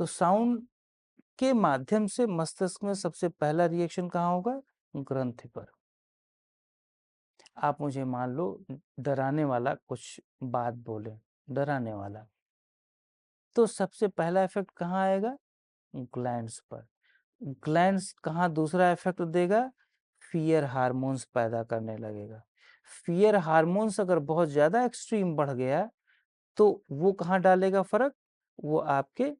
तो साउंड के माध्यम से मस्तिष्क में सबसे पहला रिएक्शन कहाँ होगा? ग्रंथि पर। आप मुझे मान लो डराने वाला कुछ बात बोले, डराने वाला, तो सबसे पहला इफ़ेक्ट कहाँ आएगा? ग्लैंड्स पर। ग्लैंड्स कहाँ दूसरा इफ़ेक्ट देगा? फ़ियर हार्मोन्स पैदा करने लगेगा। फ़ियर हार्मोन्स अगर बहुत ज़्यादा एक्सट्रीम बढ़ गया, तो वो कहाँ डालेगा फ़र्क? वो आपके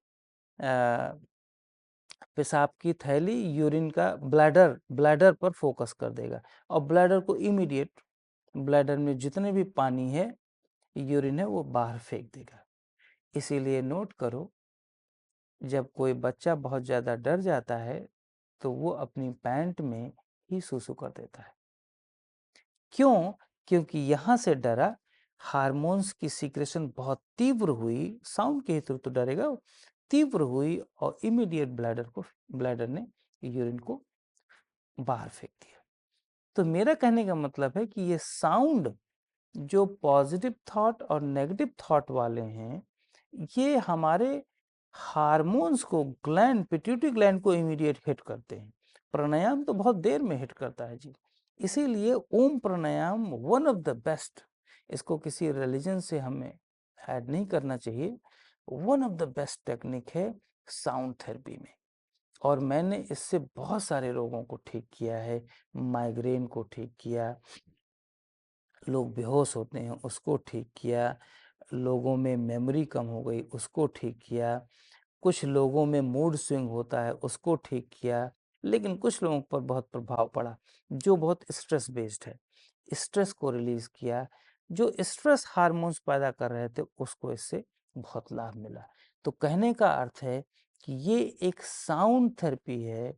पेशाब की थैली, यूरिन का ब्लैडर पर फ़ोकस कर देगा और ब्लैडर को इमीडिएट ब्लैडर में जितने भी पानी है, यूरिन है, वो बाहर फेंक देगा। इसीलिए नोट करो, जब कोई बच्चा बहुत ज़्यादा डर जाता है, तो वो अपनी पैंट में ही सूसू कर देता है। क्यों? क्योंकि यहाँ से डरा, हार्मोन्स की सीक्रेशन बहुत तीव्र हुई, साउंड के थ्रू तो डरेगा, तीव्र हुई और इमीडिएट ब्लैडर ने यूरिन को बाहर फेंक दिया। तो मेरा कहने का मतलब है कि ये साउंड जो पॉजिटिव थॉट और नेगेटिव थॉट वाले हैं, ये हमारे हार्मोन्स को पिट्यूटरी ग्लैंड को इमीडिएट हिट करते हैं। प्राणायाम तो बहुत देर में हिट करता है जी। इसीलिए ओम प्राणायाम वन ऑफ द बेस्ट, इसको किसी रिलीजन से हमें ऐड नहीं करना चाहिए, one of the best technique है साउंड थेरेपी में। और मैंने इससे बहुत सारे रोगों को ठीक किया है, माइग्रेन को ठीक किया, लोग बेहोश होते हैं उसको ठीक किया, लोगों में मेमोरी कम हो गई उसको ठीक किया, कुछ लोगों में मूड स्विंग होता है उसको ठीक किया, लेकिन कुछ लोगों पर बहुत प्रभाव पड़ा जो बहुत स्ट्रेस बेस्ड है, स्ट्रेस को रिलीज़ किया, जो स्ट्रेस हार्मोन्स पैदा कर रहे थे उसको इससे बहुत लाभ मिला। तो कहने का अर्थ है कि ये एक साउंड थेरेपी है,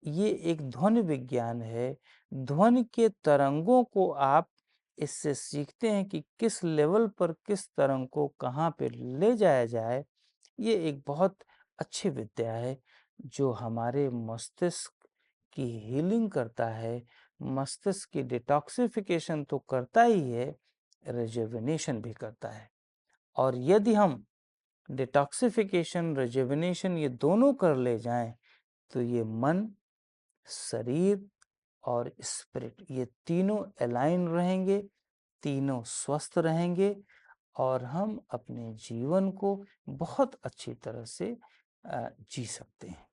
ये एक ध्वनि विज्ञान है। ध्वनि के तरंगों को आप इससे सीखते हैं कि किस लेवल पर किस तरंग को कहाँ पे ले जाया जाए। ये एक बहुत अच्छी विद्या है जो हमारे मस्तिष्क की हीलिंग करता है, मस्तिष्क की डिटॉक्सिफिकेशन तो करता ही है, रिजुविनेशन भी करता है। और यदि हम डिटॉक्सिफिकेशन, रिजुविनेशन ये दोनों कर ले जाएं, तो ये मन, शरीर और स्पिरिट ये तीनों अलाइन रहेंगे, तीनों स्वस्थ रहेंगे और हम अपने जीवन को बहुत अच्छी तरह से जी सकते हैं।